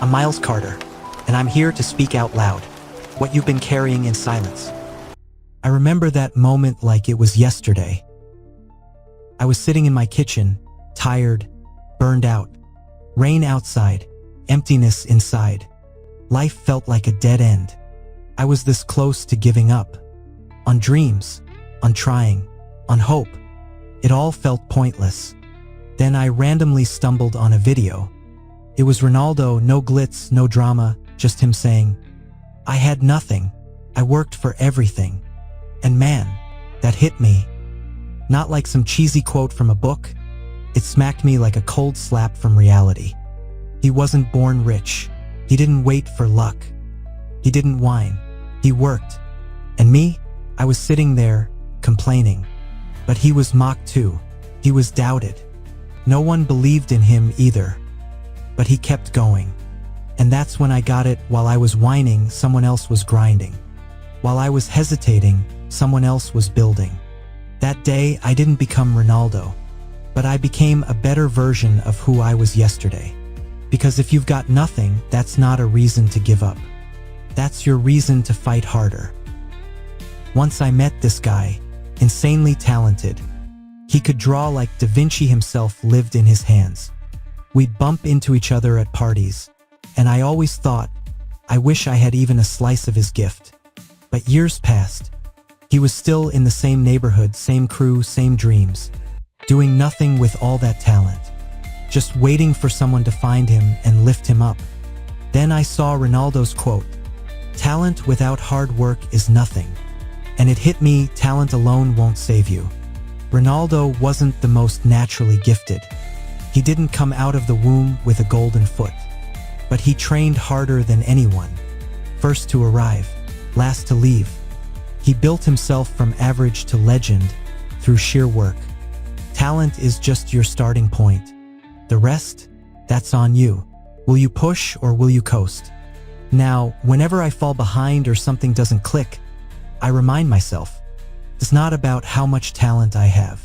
I'm Miles Carter, and I'm here to speak out loud what you've been carrying in silence. I remember that moment like it was yesterday. I was sitting in my kitchen, tired, burned out. Rain outside, emptiness inside. Life felt like a dead end. I was this close to giving up. On dreams, on trying, on hope. It all felt pointless. Then I randomly stumbled on a video. It was Ronaldo, no glitz, no drama, just him saying, "I had nothing. I worked for everything." And man, that hit me. Not like some cheesy quote from a book. It smacked me like a cold slap from reality. He wasn't born rich. He didn't wait for luck. He didn't whine. He worked. And me, I was sitting there, complaining. But he was mocked too. He was doubted. No one believed in him either. But he kept going. And that's when I got it. While I was whining, someone else was grinding. While I was hesitating, someone else was building. That day, I didn't become Ronaldo, but I became a better version of who I was yesterday. Because if you've got nothing, that's not a reason to give up. That's your reason to fight harder. Once I met this guy, insanely talented. He could draw like Da Vinci himself lived in his hands. We'd bump into each other at parties, and I always thought, I wish I had even a slice of his gift. But years passed. He was still in the same neighborhood, same crew, same dreams, doing nothing with all that talent, just waiting for someone to find him and lift him up. Then I saw Ronaldo's quote, "Talent without hard work is nothing." And it hit me, talent alone won't save you. Ronaldo wasn't the most naturally gifted. He didn't come out of the womb with a golden foot. But he trained harder than anyone. First to arrive, last to leave. He built himself from average to legend through sheer work. Talent is just your starting point. The rest, that's on you. Will you push or will you coast? Now, whenever I fall behind or something doesn't click, I remind myself, it's not about how much talent I have.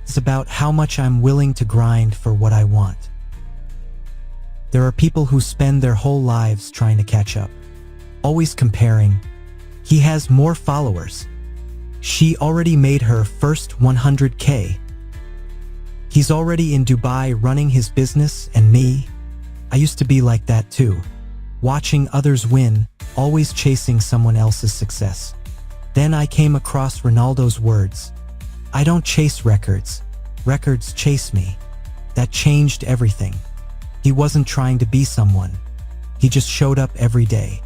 It's about how much I'm willing to grind for what I want. There are people who spend their whole lives trying to catch up, always comparing. He has more followers. She already made her first 100K. He's already in Dubai running his business, and me? I used to be like that too. Watching others win, always chasing someone else's success. Then I came across Ronaldo's words. I don't chase records. Records chase me. That changed everything. He wasn't trying to be someone. He just showed up every day.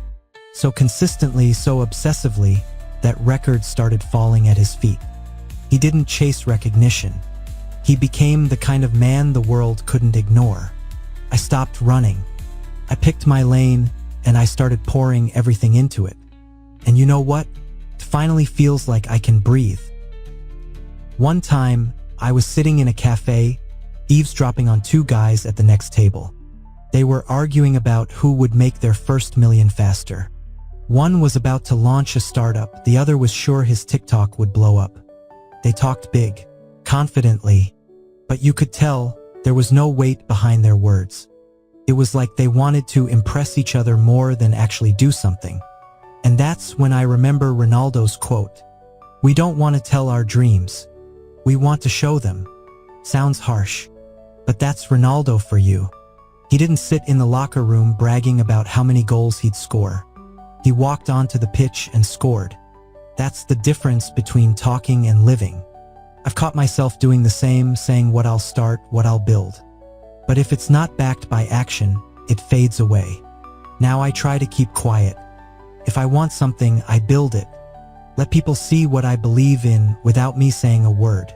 So consistently, so obsessively, that records started falling at his feet. He didn't chase recognition. He became the kind of man the world couldn't ignore. I stopped running. I picked my lane, and I started pouring everything into it. And you know what? It finally feels like I can breathe. One time, I was sitting in a cafe, eavesdropping on two guys at the next table. They were arguing about who would make their first million faster. One was about to launch a startup, the other was sure his TikTok would blow up. They talked big, confidently, but you could tell there was no weight behind their words. It was like they wanted to impress each other more than actually do something. And that's when I remember Ronaldo's quote, "We don't want to tell our dreams. We want to show them." Sounds harsh, but that's Ronaldo for you. He didn't sit in the locker room bragging about how many goals he'd score. He walked onto the pitch and scored. That's the difference between talking and living. I've caught myself doing the same, saying what I'll start, what I'll build. But if it's not backed by action, it fades away. Now I try to keep quiet. If I want something, I build it. Let people see what I believe in without me saying a word.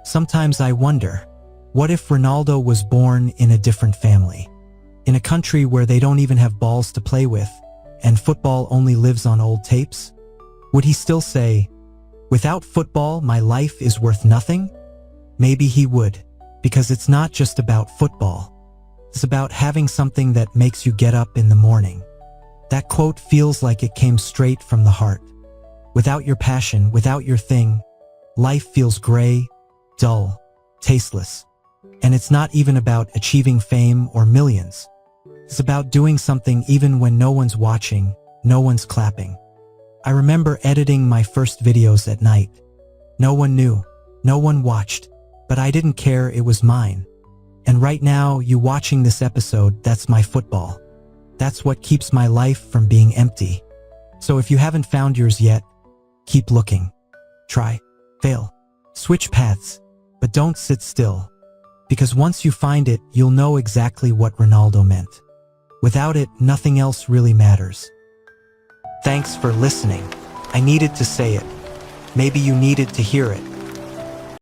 Sometimes I wonder, what if Ronaldo was born in a different family? In a country where they don't even have balls to play with, and football only lives on old tapes? Would he still say, "Without football, my life is worth nothing"? Maybe he would, because it's not just about football. It's about having something that makes you get up in the morning. That quote feels like it came straight from the heart. Without your passion, without your thing, life feels gray, dull, tasteless. And it's not even about achieving fame or millions. It's about doing something even when no one's watching, no one's clapping. I remember editing my first videos at night. No one knew, no one watched, but I didn't care, it was mine. And right now, you watching this episode, that's my football. That's what keeps my life from being empty. So if you haven't found yours yet, keep looking. Try, fail, switch paths, but don't sit still. Because once you find it, you'll know exactly what Ronaldo meant. Without it, nothing else really matters. Thanks for listening. I needed to say it. Maybe you needed to hear it.